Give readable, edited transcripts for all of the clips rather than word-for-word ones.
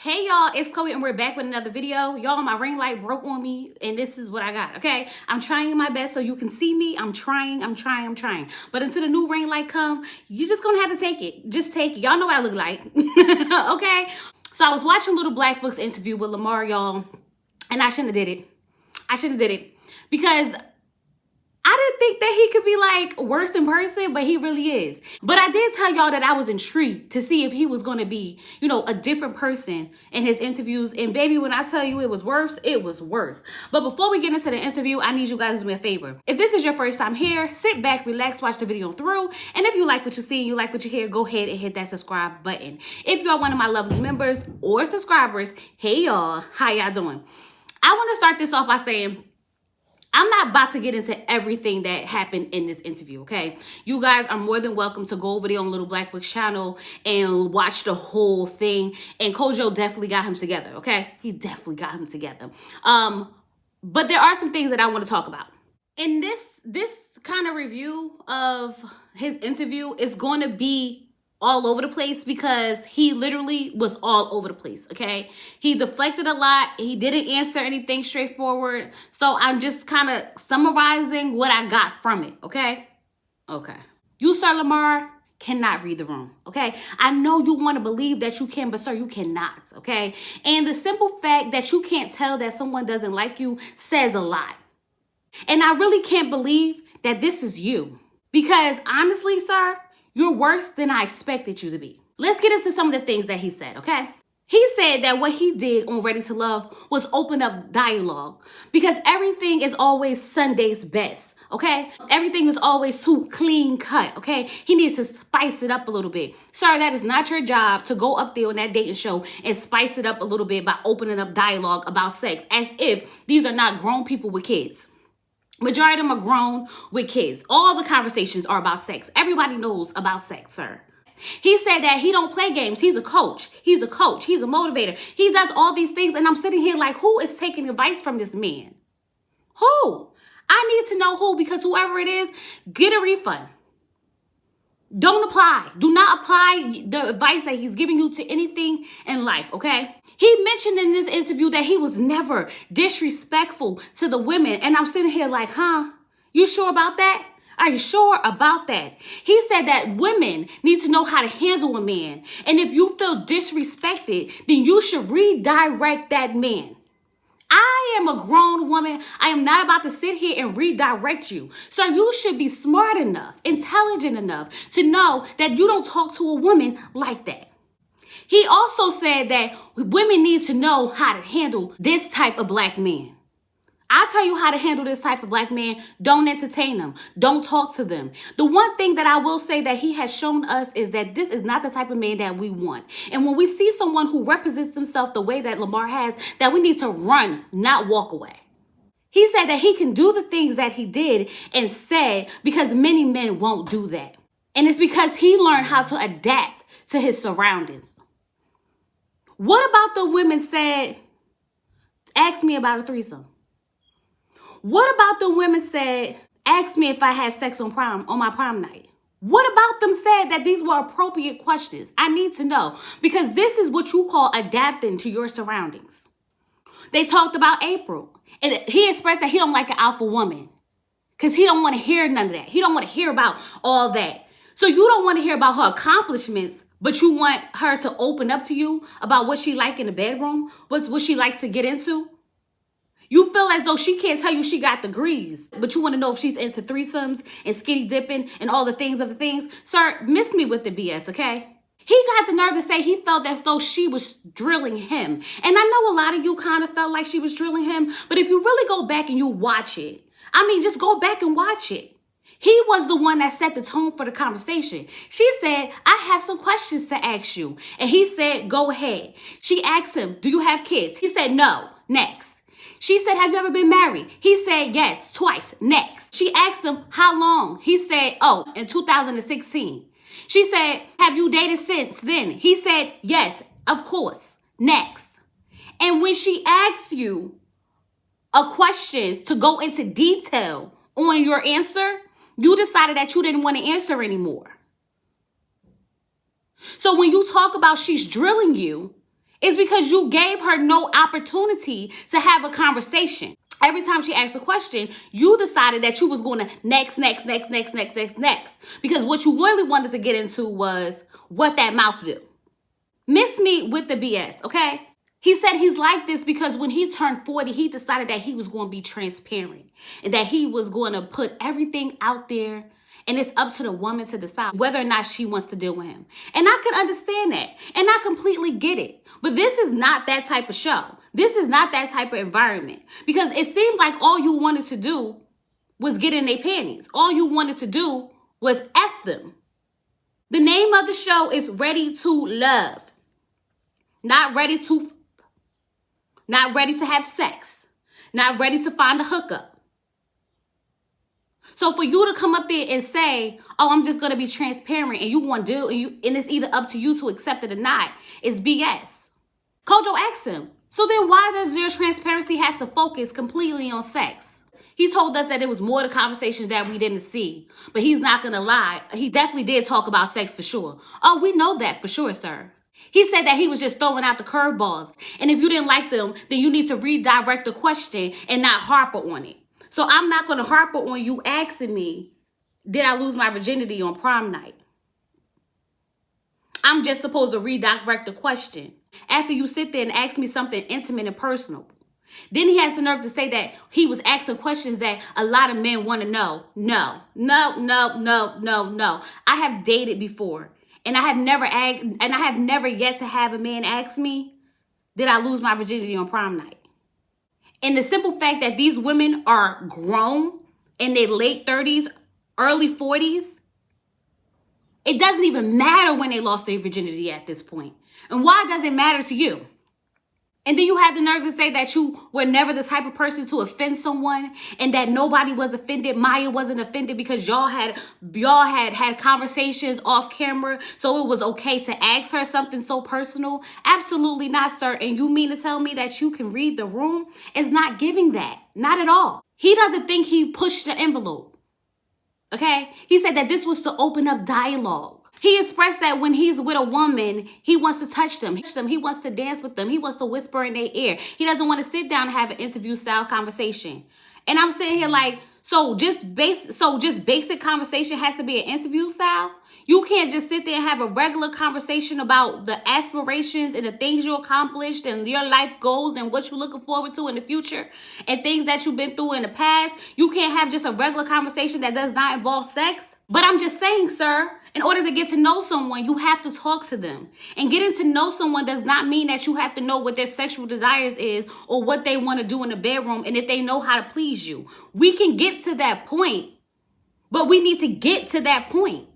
Hey y'all, it's Chloe and we're back with another video. Y'all, my ring light broke on me and this is what I got, okay? I'm trying my best so you can see me. I'm trying. But until the new ring light come, you just gonna have to take it. Just take it. Y'all know what I look like, okay? So I was watching Little Black Book's interview with Lamar, y'all, and I shouldn't have did it because I didn't think that he could be like worse in person, but he really is. But I did tell y'all that I was intrigued to see if he was going to be, you know, a different person in his interviews. And baby, when I tell you it was worse, it was worse. But before we get into the interview, I need you guys to do me a favor. If this is your first time here, sit back, relax, watch the video through. And if you like what you see and you like what you hear, go ahead and hit that subscribe button. If you're one of my lovely members or subscribers, hey y'all, how y'all doing? I want to start this off by saying, I'm not about to get into everything that happened in this interview, okay? You guys are more than welcome to go over there on Little Black Book's channel and watch the whole thing. And Kojo definitely got him together, okay? He definitely got him together. But there are some things that I want to talk about. In this kind of review of his interview is going to be all over the place because he literally was all over the place, okay? He deflected a lot. He didn't answer anything straightforward. So I'm just kind of summarizing what I got from it, okay? Okay. You, Sir Lamar, cannot read the room, okay? I know you want to believe that you can, but sir, you cannot, okay? And the simple fact that you can't tell that someone doesn't like you says a lot. And I really can't believe that this is you. Because honestly, sir, you're worse than I expected you to be. Let's get into some of the things that he said, okay? He said that what he did on Ready to Love was open up dialogue because everything is always Sunday's best, okay? Everything is always too clean cut, okay? He needs to spice it up a little bit. Sir, that is not your job to go up there on that dating show and spice it up a little bit by opening up dialogue about sex as if these are not grown people with kids. Majority of them are grown with kids. All the conversations are about sex. Everybody knows about sex, sir. He said that he don't play games. He's a coach. He's a motivator. He does all these things. And I'm sitting here like, who is taking advice from this man? Who? I need to know who, because whoever it is, get a refund. Don't apply. Do not apply the advice that he's giving you to anything in life, okay? He mentioned in this interview that he was never disrespectful to the women. And I'm sitting here like, huh? You sure about that? Are you sure about that? He said that women need to know how to handle a man. And if you feel disrespected, then you should redirect that man. I am a grown woman. I am not about to sit here and redirect you. So you should be smart enough, intelligent enough to know that you don't talk to a woman like that. He also said that women need to know how to handle this type of black man. I tell you how to handle this type of black man. Don't entertain them. Don't talk to them. The one thing that I will say that he has shown us is that this is not the type of man that we want. And when we see someone who represents himself the way that Lamar has, that we need to run, not walk away. He said that he can do the things that he did and said because many men won't do that. And it's because he learned how to adapt to his surroundings. What about the women said, ask me about a threesome? What about the women said, ask me if I had sex on my prom night? What about them said that these were appropriate questions? I need to know, because this is what you call adapting to your surroundings. They talked about April, and he expressed that he don't like an alpha woman because he don't want to hear none of that. He don't want to hear about all that. So you don't want to hear about her accomplishments, but you want her to open up to you about what she like in the bedroom, what she likes to get into. You feel as though she can't tell you she got degrees, but you want to know if she's into threesomes and skinny dipping and all the things of the things. Sir, miss me with the BS, okay? He got the nerve to say he felt as though she was drilling him. And I know a lot of you kind of felt like she was drilling him, but if you really go back and you watch it, I mean, just go back and watch it. He was the one that set the tone for the conversation. She said, I have some questions to ask you. And he said, go ahead. She asked him, do you have kids? He said, no. Next. She said, have you ever been married? He said, yes, twice. Next. She asked him, how long? He said, oh, in 2016. She said, have you dated since then? He said, yes, of course. Next. And when she asks you a question to go into detail on your answer, you decided that you didn't want to answer anymore. So when you talk about she's drilling you, It's because you gave her no opportunity to have a conversation. Every time she asked a question, you decided that you was going to next. Because what you really wanted to get into was what that mouth do. Miss me with the BS, okay? He said he's like this because when he turned 40, he decided that he was going to be transparent and that he was going to put everything out there. And it's up to the woman to decide whether or not she wants to deal with him. And I can understand that. And I completely get it. But this is not that type of show. This is not that type of environment. Because it seems like all you wanted to do was get in their panties. All you wanted to do was F them. The name of the show is Ready to Love. Not ready to have sex. Not ready to find a hookup. So for you to come up there and say, oh, I'm just going to be transparent and you want to do, and it's either up to you to accept it or not, is BS. Kojo asked him, so then why does your transparency have to focus completely on sex? He told us that it was more the conversations that we didn't see. But he's not going to lie. He definitely did talk about sex for sure. Oh, we know that for sure, sir. He said that he was just throwing out the curveballs. And if you didn't like them, then you need to redirect the question and not harp on it. So I'm not going to harp on you asking me, did I lose my virginity on prom night? I'm just supposed to redirect the question. After you sit there and ask me something intimate and personal. Then he has the nerve to say that he was asking questions that a lot of men want to know. No. I have dated before. And I have never yet to have a man ask me, did I lose my virginity on prom night? And the simple fact that these women are grown in their late 30s, early 40s, it doesn't even matter when they lost their virginity at this point. And why does it matter to you? And then you have the nerve to say that you were never the type of person to offend someone and that nobody was offended. Maya wasn't offended because y'all had conversations off camera. So it was okay to ask her something so personal. Absolutely not, sir. And you mean to tell me that you can read the room? It's not giving that. Not at all. He doesn't think he pushed the envelope. Okay? He said that this was to open up dialogue. He expressed that when he's with a woman, he wants to touch them. He wants to dance with them. He wants to whisper in their ear. He doesn't want to sit down and have an interview style conversation. And I'm sitting here like, so just basic conversation has to be an interview style? You can't just sit there and have a regular conversation about the aspirations and the things you accomplished and your life goals and what you're looking forward to in the future and things that you've been through in the past. You can't have just a regular conversation that does not involve sex. But I'm just saying, sir, in order to get to know someone, you have to talk to them. And getting to know someone does not mean that you have to know what their sexual desires is or what they want to do in the bedroom and if they know how to please you. We can get to that point, but we need to get to that point.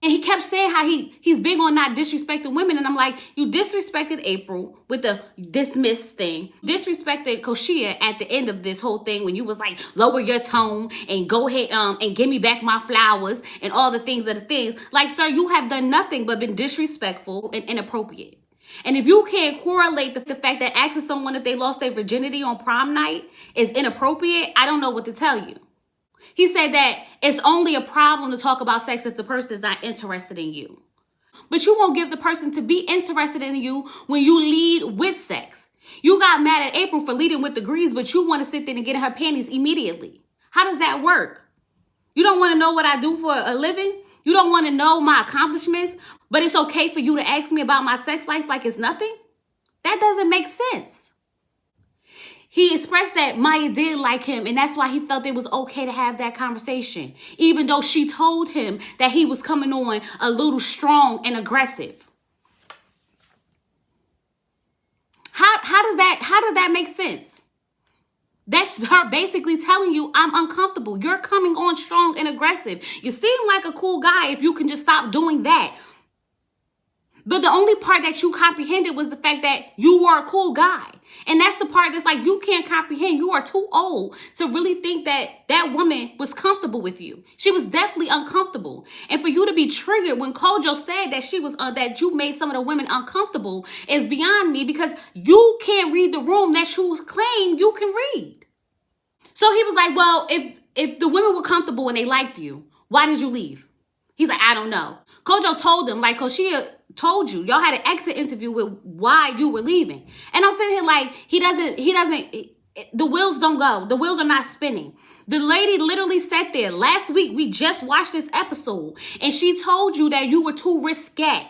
And he kept saying how he's big on not disrespecting women. And I'm like, you disrespected April with the dismiss thing. Disrespected Koshia at the end of this whole thing when you was like, lower your tone and go ahead and give me back my flowers and all the things of the things. Like, sir, you have done nothing but been disrespectful and inappropriate. And if you can't correlate the fact that asking someone if they lost their virginity on prom night is inappropriate, I don't know what to tell you. He said that it's only a problem to talk about sex if the person is not interested in you. But you won't give the person to be interested in you when you lead with sex. You got mad at April for leading with degrees, but you want to sit there and get in her panties immediately. How does that work? You don't want to know what I do for a living? You don't want to know my accomplishments, but it's okay for you to ask me about my sex life like it's nothing? That doesn't make sense. He expressed that Maya did like him, and that's why he felt it was okay to have that conversation, even though she told him that he was coming on a little strong and aggressive. How does that make sense? That's her basically telling you, I'm uncomfortable. You're coming on strong and aggressive. You seem like a cool guy if you can just stop doing that. But the only part that you comprehended was the fact that you were a cool guy. And that's the part that's like, you can't comprehend. You are too old to really think that that woman was comfortable with you. She was definitely uncomfortable. And for you to be triggered when Kojo said that she was that you made some of the women uncomfortable is beyond me, because you can't read the room that you claim you can read. So he was like, well, if the women were comfortable and they liked you, why did you leave? He's like, I don't know. Kojo told him, like, Koshia told you, y'all had an exit interview with why you were leaving. And I'm sitting here like, the wheels don't go. The wheels are not spinning. The lady literally sat there. Last week, we just watched this episode, and she told you that you were too risque.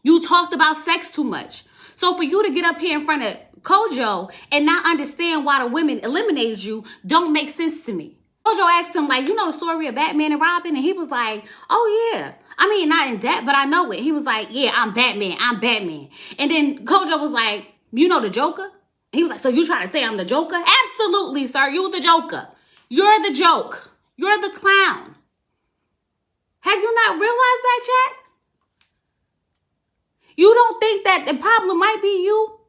You talked about sex too much. So for you to get up here in front of Kojo and not understand why the women eliminated you don't make sense to me. Kojo asked him, like, you know the story of Batman and Robin? And he was like, oh, yeah. I mean, not in depth, but I know it. He was like, yeah, I'm Batman. I'm Batman. And then Kojo was like, you know the Joker? And he was like, so you trying to say I'm the Joker? Absolutely, sir. You're the Joker. You're the joke. You're the clown. Have you not realized that, chat? You don't think that the problem might be you?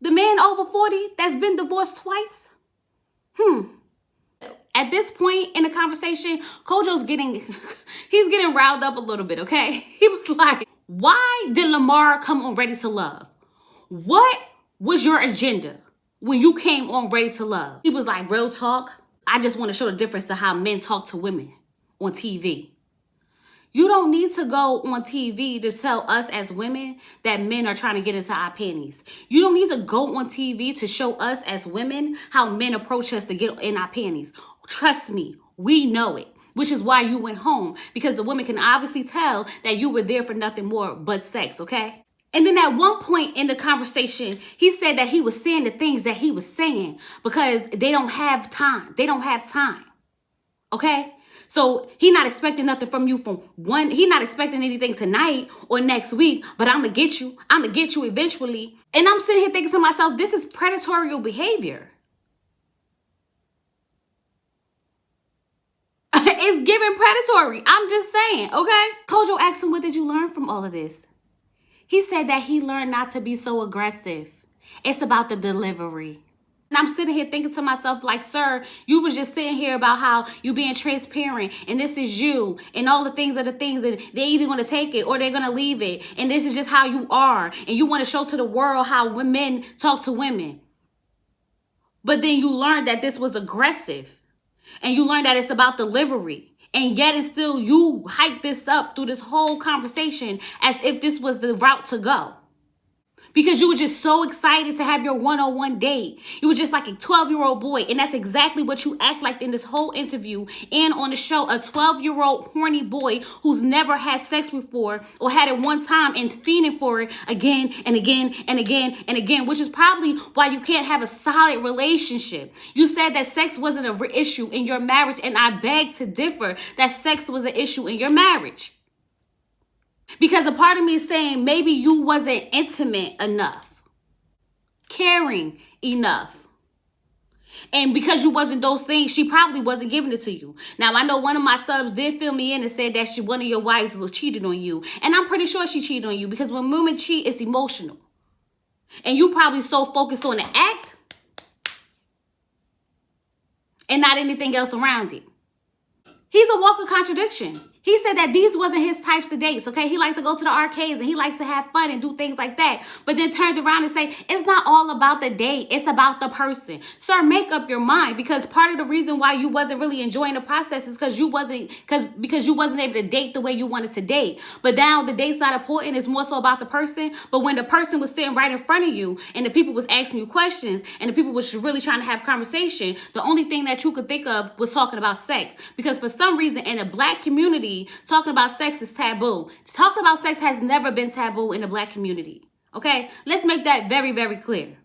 The man over 40 that's been divorced twice? At this point in the conversation, Kojo's he's getting riled up a little bit, okay? He was like, why did Lamar come on Ready to Love? What was your agenda when you came on Ready to Love? He was like, real talk, I just want to show the difference to how men talk to women on TV. You don't need to go on TV to tell us as women that men are trying to get into our panties. You don't need to go on TV to show us as women how men approach us to get in our panties. Trust me, we know it, which is why you went home, because the women can obviously tell that you were there for nothing more but sex, okay? And then at one point in the conversation, he said that he was saying the things that he was saying because they don't have time. They don't have time, okay? So he's not expecting nothing from you he's not expecting anything tonight or next week, but I'm going to get you. I'm going to get you eventually. And I'm sitting here thinking to myself, this is predatory behavior. It's giving predatory. I'm just saying, okay? Kojo asked him, what did you learn from all of this? He said that he learned not to be so aggressive. It's about the delivery. And I'm sitting here thinking to myself, like, sir, you was just sitting here about how you being transparent and this is you and all the things are the things that they're either going to take it or they're going to leave it. And this is just how you are. And you want to show to the world how men talk to women. But then you learned that this was aggressive and you learned that it's about delivery. And yet and still you hype this up through this whole conversation as if this was the route to go. Because you were just so excited to have your one-on-one date. You were just like a 12-year-old boy. And that's exactly what you act like in this whole interview and on the show. A 12-year-old horny boy who's never had sex before or had it one time and fiending for it again and again and again and again, which is probably why you can't have a solid relationship. You said that sex wasn't an issue in your marriage, and I beg to differ that sex was an issue in your marriage. Because a part of me is saying maybe you wasn't intimate enough, caring enough. And because you wasn't those things, she probably wasn't giving it to you. Now, I know one of my subs did fill me in and said that one of your wives was cheating on you. And I'm pretty sure she cheated on you because when women cheat, it's emotional. And you probably so focused on the act and not anything else around it. He's a walking contradiction. He said that these wasn't his types of dates, okay? He liked to go to the arcades and he likes to have fun and do things like that. But then turned around and say, it's not all about the date. It's about the person. Sir, make up your mind, because part of the reason why you wasn't really enjoying the process is because you wasn't able to date the way you wanted to date. But now the date's not important. It's more so about the person. But when the person was sitting right in front of you and the people was asking you questions and the people was really trying to have conversation, the only thing that you could think of was talking about sex. Because for some reason in the Black community, talking about sex is taboo. Talking about sex has never been taboo in the Black community. Okay? Let's make that very, very clear.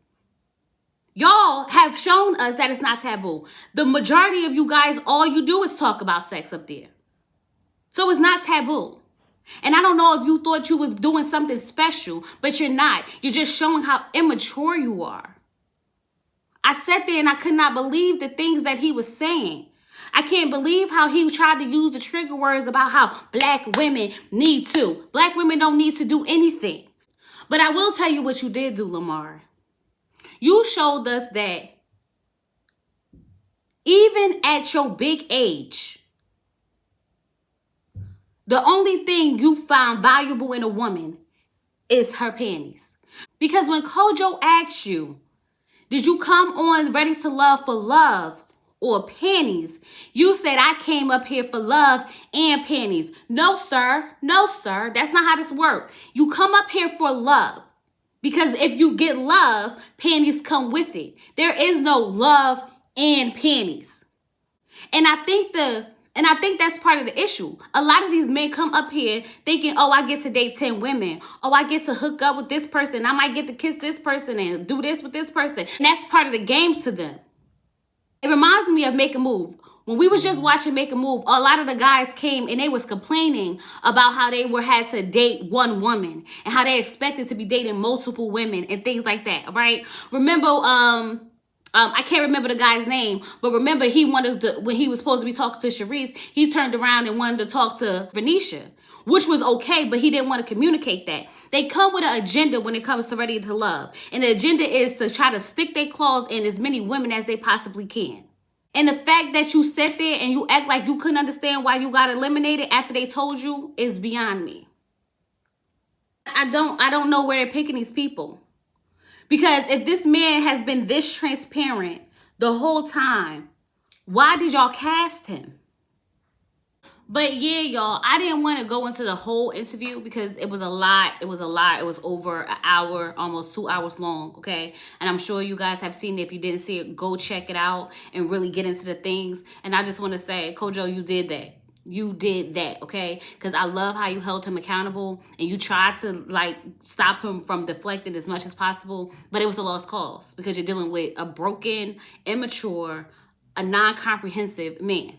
Y'all have shown us that it's not taboo. The majority of you guys, all you do is talk about sex up there. So it's not taboo. And I don't know if you thought you was doing something special, but you're not. You're just showing how immature you are. I sat there and I could not believe the things that he was saying. I can't believe how he tried to use the trigger words about how Black women need to. Black women don't need to do anything. But I will tell you what you did do, Lamar. You showed us that even at your big age, the only thing you found valuable in a woman is her panties. Because when Kojo asked you, did you come on Ready to Love for love or panties. You said I came up here for love and panties. No, sir. No, sir. That's not how this works. You come up here for love. Because if you get love, panties come with it. There is no love and panties. And I think that's part of the issue. A lot of these men come up here thinking, oh, I get to date 10 women. Oh, I get to hook up with this person. I might get to kiss this person and do this with this person. And that's part of the game to them. It reminds me of Make a Move. When we was just watching Make a Move, a lot of the guys came and they was complaining about how they had to date one woman and how they expected to be dating multiple women and things like that, right? Remember, I can't remember the guy's name, but remember he wanted to, when he was supposed to be talking to Sharice, he turned around and wanted to talk to Venetia, which was okay, but he didn't want to communicate that. They come with an agenda when it comes to Ready to Love. And the agenda is to try to stick their claws in as many women as they possibly can. And the fact that you sat there and you act like you couldn't understand why you got eliminated after they told you is beyond me. I don't know where they're picking these people. Because if this man has been this transparent the whole time, why did y'all cast him? But yeah, y'all, I didn't want to go into the whole interview because it was a lot. It was over an hour, almost 2 hours long, okay? And I'm sure you guys have seen it. If you didn't see it, go check it out and really get into the things. And I just want to say, Kojo, you did that. You did that, okay? Because I love how you held him accountable and you tried to, like, stop him from deflecting as much as possible. But it was a lost cause because you're dealing with a broken, immature, a non-comprehensive man.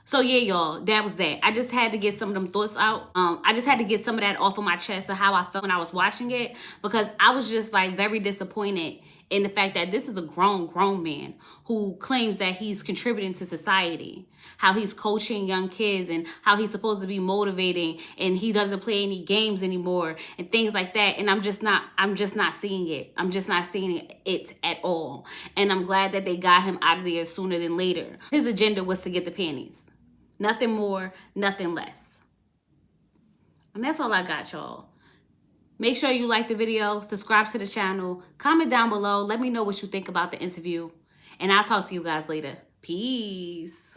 So yeah, y'all, that was that. I just had to get some of them thoughts out. I just had to get some of that off of my chest of how I felt when I was watching it, because I was just like very disappointed in the fact that this is a grown man who claims that he's contributing to society, how he's coaching young kids and how he's supposed to be motivating and he doesn't play any games anymore and things like that. And I'm just not seeing it. I'm just not seeing it at all. And I'm glad that they got him out of there sooner than later. His agenda was to get the panties. Nothing more, nothing less. And that's all I got, y'all. Make sure you like the video, subscribe to the channel, comment down below. Let me know what you think about the interview. And I'll talk to you guys later. Peace.